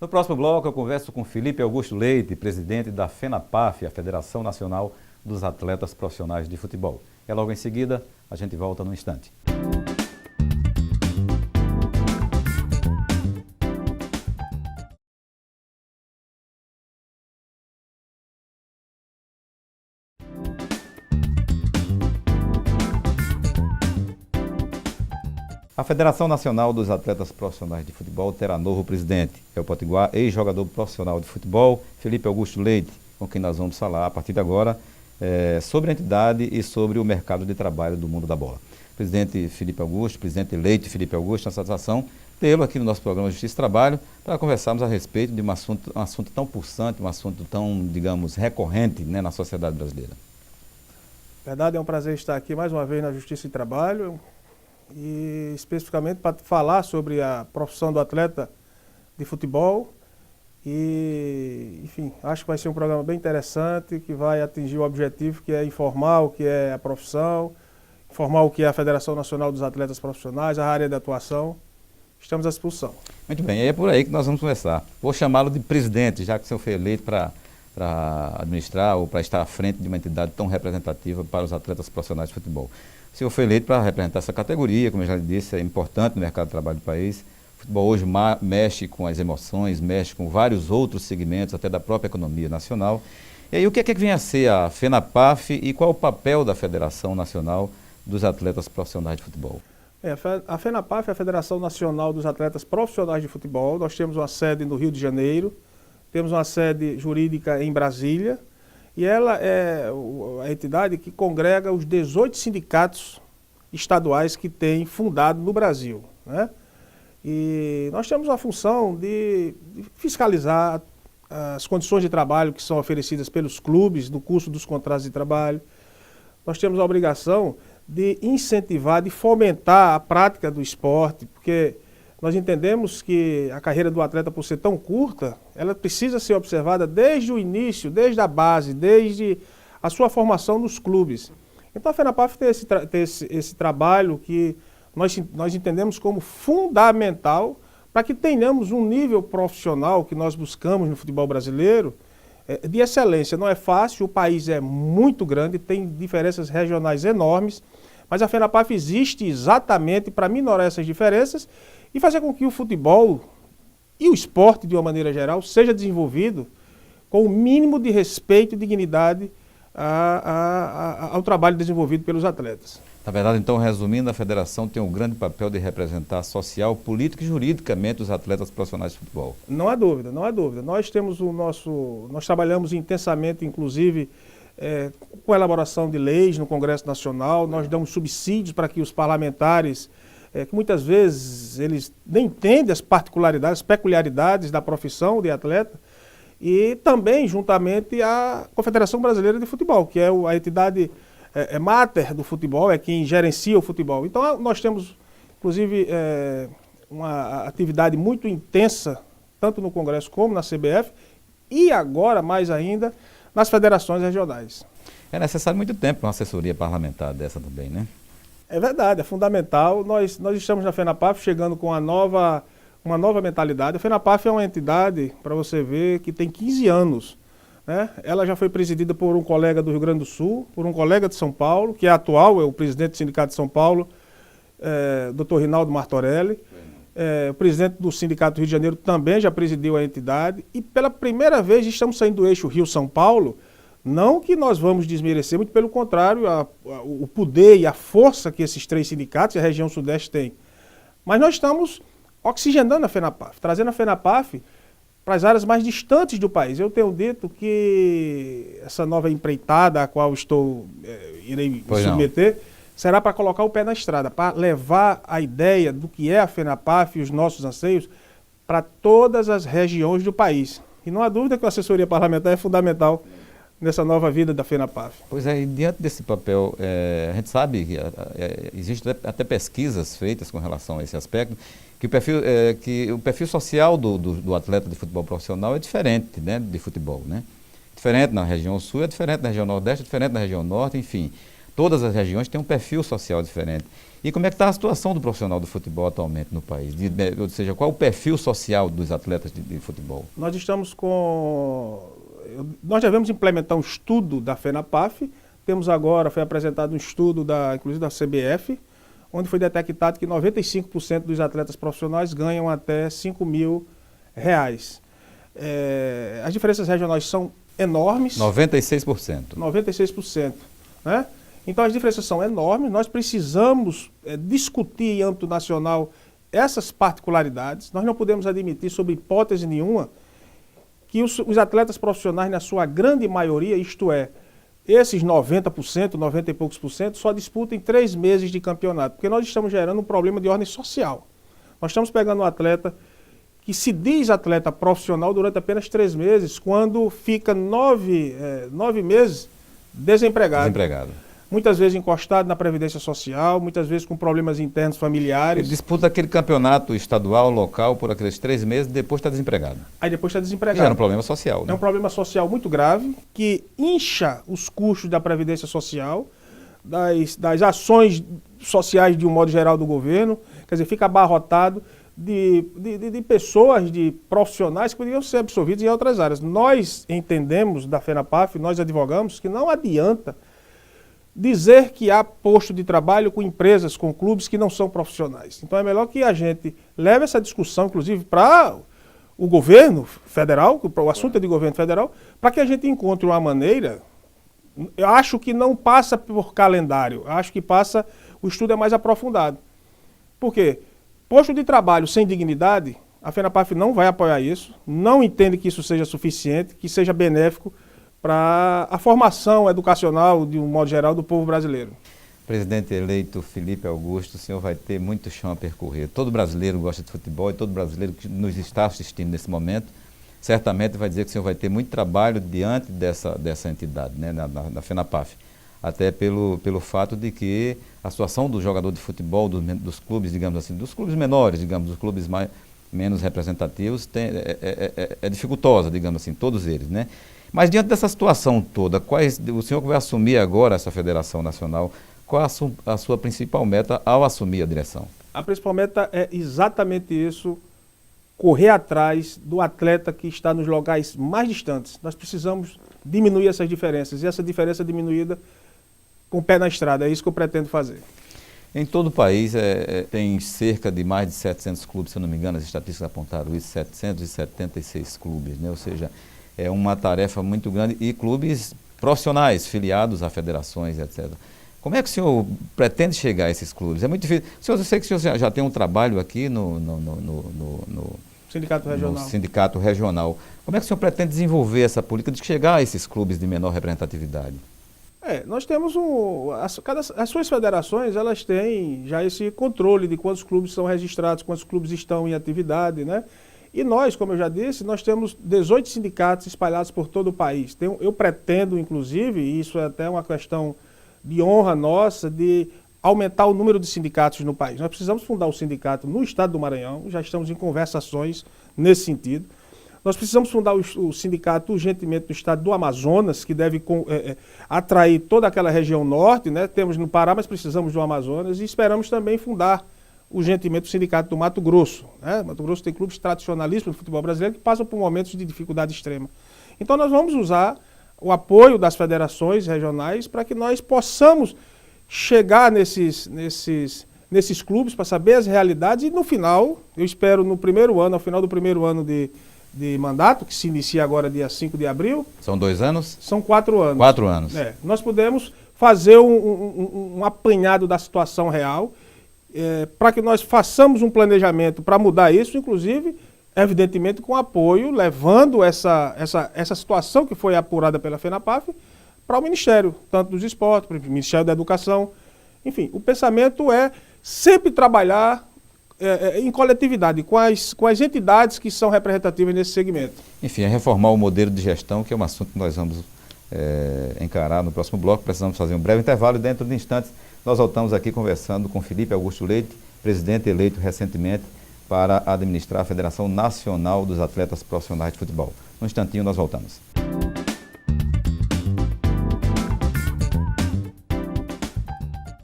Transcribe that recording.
No próximo bloco eu converso com Felipe Augusto Leite, presidente da FENAPAF, a Federação Nacional dos Atletas Profissionais de Futebol. E logo em seguida a gente volta num instante. A Federação Nacional dos Atletas Profissionais de Futebol terá novo presidente. É o potiguar ex-jogador profissional de futebol, Felipe Augusto Leite, com quem nós vamos falar a partir de agora sobre a entidade e sobre o mercado de trabalho do mundo da bola. Presidente Felipe Augusto, presidente eleito Felipe Augusto, uma satisfação tê-lo aqui no nosso programa Justiça e Trabalho para conversarmos a respeito de um assunto tão pulsante, um assunto tão, digamos, recorrente, né, na sociedade brasileira. Verdade, é um prazer estar aqui mais uma vez na Justiça e Trabalho. E especificamente para falar sobre a profissão do atleta de futebol e, enfim, acho que vai ser um programa bem interessante, que vai atingir o objetivo que é informar o que é a profissão, informar o que é a Federação Nacional dos Atletas Profissionais, a área de atuação. Estamos à disposição. Muito bem, é por aí que nós vamos conversar. Vou chamá-lo de presidente, já que o senhor foi eleito para administrar ou para estar à frente de uma entidade tão representativa para os atletas profissionais de futebol. O senhor foi eleito para representar essa categoria, como eu já lhe disse, é importante no mercado de trabalho do país. O futebol hoje mexe com as emoções, mexe com vários outros segmentos, até da própria economia nacional. E aí, o que é que vem a ser a FENAPAF e qual é o papel da Federação Nacional dos Atletas Profissionais de Futebol? A FENAPAF é a Federação Nacional dos Atletas Profissionais de Futebol. Nós temos uma sede no Rio de Janeiro, temos uma sede jurídica em Brasília, e ela é a entidade que congrega os 18 sindicatos estaduais que tem fundado no Brasil, né? E nós temos a função de fiscalizar as condições de trabalho que são oferecidas pelos clubes no curso dos contratos de trabalho. Nós temos a obrigação de incentivar, de fomentar a prática do esporte, porque nós entendemos que a carreira do atleta, por ser tão curta, ela precisa ser observada desde o início, desde a base, desde a sua formação nos clubes. Então a FENAPAF tem esse trabalho que nós entendemos como fundamental para que tenhamos um nível profissional que nós buscamos no futebol brasileiro de excelência. Não é fácil, o país é muito grande, tem diferenças regionais enormes, mas a FENAPAF existe exatamente para minorar essas diferenças e fazer com que o futebol e o esporte, de uma maneira geral, seja desenvolvido com o mínimo de respeito e dignidade ao trabalho desenvolvido pelos atletas. Na verdade, então, resumindo, a federação tem um grande papel de representar social, político e juridicamente os atletas profissionais de futebol. Não há dúvida, não há dúvida. Nós trabalhamos intensamente, inclusive, com a elaboração de leis no Congresso Nacional, nós damos subsídios para que os parlamentares que muitas vezes eles nem entendem as particularidades, as peculiaridades da profissão de atleta, e também juntamente a Confederação Brasileira de Futebol, que é a entidade máter do futebol, é quem gerencia o futebol. Então nós temos, inclusive, uma atividade muito intensa, tanto no Congresso como na CBF, e agora, mais ainda, nas federações regionais. É necessário muito tempo para uma assessoria parlamentar dessa também, né? É verdade, é fundamental. Nós estamos na FENAPAF chegando com uma nova mentalidade. A FENAPAF é uma entidade, para você ver, que tem 15 anos. Né? Ela já foi presidida por um colega do Rio Grande do Sul, por um colega de São Paulo, que é atual, é o presidente do Sindicato de São Paulo, Dr. Rinaldo Martorelli. O presidente do Sindicato do Rio de Janeiro também já presidiu a entidade. E pela primeira vez estamos saindo do eixo Rio-São Paulo. Não que nós vamos desmerecer, muito pelo contrário, o poder e a força que esses três sindicatos e a região sudeste têm. Mas nós estamos oxigenando a FENAPAF, trazendo a FENAPAF para as áreas mais distantes do país. Eu tenho dito que essa nova empreitada a qual irei me submeter será para colocar o pé na estrada, para levar a ideia do que é a FENAPAF e os nossos anseios para todas as regiões do país. E não há dúvida que a assessoria parlamentar é fundamental nessa nova vida da FENAPAF. Pois é, e diante desse papel, a gente sabe que existem até pesquisas feitas com relação a esse aspecto, que o perfil social do atleta de futebol profissional é diferente, né, de futebol, né? Diferente na região sul, é diferente na região nordeste, é diferente na região norte, enfim. Todas as regiões têm um perfil social diferente. E como é que está a situação do profissional do futebol atualmente no país? Ou seja, qual é o perfil social dos atletas de futebol? Nós devemos implementar um estudo da FENAPAF. Temos agora, foi apresentado um estudo, inclusive da CBF, onde foi detectado que 95% dos atletas profissionais ganham até R$5.000. As diferenças regionais são enormes. 96%. 96%. Né? Então as diferenças são enormes, nós precisamos discutir em âmbito nacional essas particularidades. Nós não podemos admitir, sob hipótese nenhuma, que os atletas profissionais, na sua grande maioria, isto é, esses 90%, 90 e poucos por cento, só disputam 3 meses de campeonato, porque nós estamos gerando um problema de ordem social. Nós estamos pegando um atleta que se diz atleta profissional durante apenas 3 meses, quando fica 9 meses desempregado. Muitas vezes encostado na Previdência Social, muitas vezes com problemas internos familiares. Ele disputa aquele campeonato estadual, local, por aqueles 3 meses, depois está desempregado. Aí depois está desempregado. Já era um problema social, né? É um problema social muito grave, que incha os custos da Previdência Social, das ações sociais de um modo geral do governo, quer dizer, fica abarrotado de pessoas, de profissionais que poderiam ser absorvidos em outras áreas. Nós entendemos, da FENAPAF, nós advogamos, que não adianta dizer que há posto de trabalho com empresas, com clubes que não são profissionais. Então é melhor que a gente leve essa discussão, inclusive, para o governo federal, o assunto é de governo federal, para que a gente encontre uma maneira. Eu acho que não passa por calendário, acho que passa, o estudo é mais aprofundado. Por quê? Posto de trabalho sem dignidade, a FENAPAF não vai apoiar isso, não entende que isso seja suficiente, que seja benéfico para a formação educacional, de um modo geral, do povo brasileiro. Presidente eleito Felipe Augusto, o senhor vai ter muito chão a percorrer. Todo brasileiro gosta de futebol e todo brasileiro que nos está assistindo nesse momento, certamente vai dizer que o senhor vai ter muito trabalho diante dessa entidade, né, na FENAPAF. Até pelo fato de que a situação do jogador de futebol, dos clubes, digamos assim, dos clubes menores, digamos, dos clubes menos representativos, é dificultosa, digamos assim, todos eles, né? Mas diante dessa situação toda, o senhor que vai assumir agora essa Federação Nacional, qual a sua principal meta ao assumir a direção? A principal meta é exatamente isso, correr atrás do atleta que está nos locais mais distantes. Nós precisamos diminuir essas diferenças, e essa diferença diminuída com o pé na estrada, é isso que eu pretendo fazer. Em todo o país tem cerca de mais de 700 clubes, se eu não me engano, as estatísticas apontaram isso, 776 clubes, né? Ou seja, é uma tarefa muito grande, e clubes profissionais, filiados a federações, etc. Como é que o senhor pretende chegar a esses clubes? É muito difícil. Eu sei que o senhor já tem um trabalho aqui no Sindicato Regional. No Sindicato Regional. Como é que o senhor pretende desenvolver essa política de chegar a esses clubes de menor representatividade? Nós temos as suas federações, elas têm já esse controle de quantos clubes são registrados, quantos clubes estão em atividade, né? E nós, como eu já disse, nós temos 18 sindicatos espalhados por todo o país. Eu pretendo, inclusive, e isso é até uma questão de honra nossa, de aumentar o número de sindicatos no país. Nós precisamos fundar o sindicato no estado do Maranhão, já estamos em conversações nesse sentido. Nós precisamos fundar o sindicato urgentemente no estado do Amazonas, que deve atrair toda aquela região norte, né? Temos no Pará, mas precisamos do Amazonas, e esperamos também fundar urgentemente o sindicato do Mato Grosso, né? Mato Grosso tem clubes tradicionalistas do futebol brasileiro que passam por momentos de dificuldade extrema. Então nós vamos usar o apoio das federações regionais para que nós possamos chegar nesses clubes para saber as realidades, e no final, eu espero no primeiro ano, ao final do primeiro ano de mandato, que se inicia agora dia 5 de abril. São 2 anos? São 4 anos. 4 anos. Nós podemos fazer um apanhado da situação real, para que nós façamos um planejamento para mudar isso, inclusive, evidentemente, com apoio, levando essa situação que foi apurada pela FENAPAF para o Ministério, tanto dos Esportes, para o Ministério da Educação. Enfim, o pensamento é sempre trabalhar em coletividade, com as entidades que são representativas nesse segmento. Enfim, é reformar o modelo de gestão, que é um assunto que nós vamos encarar no próximo bloco. Precisamos fazer um breve intervalo, e dentro de instantes nós voltamos aqui conversando com Felipe Augusto Leite, presidente eleito recentemente para administrar a Federação Nacional dos Atletas Profissionais de Futebol. Num instantinho nós voltamos.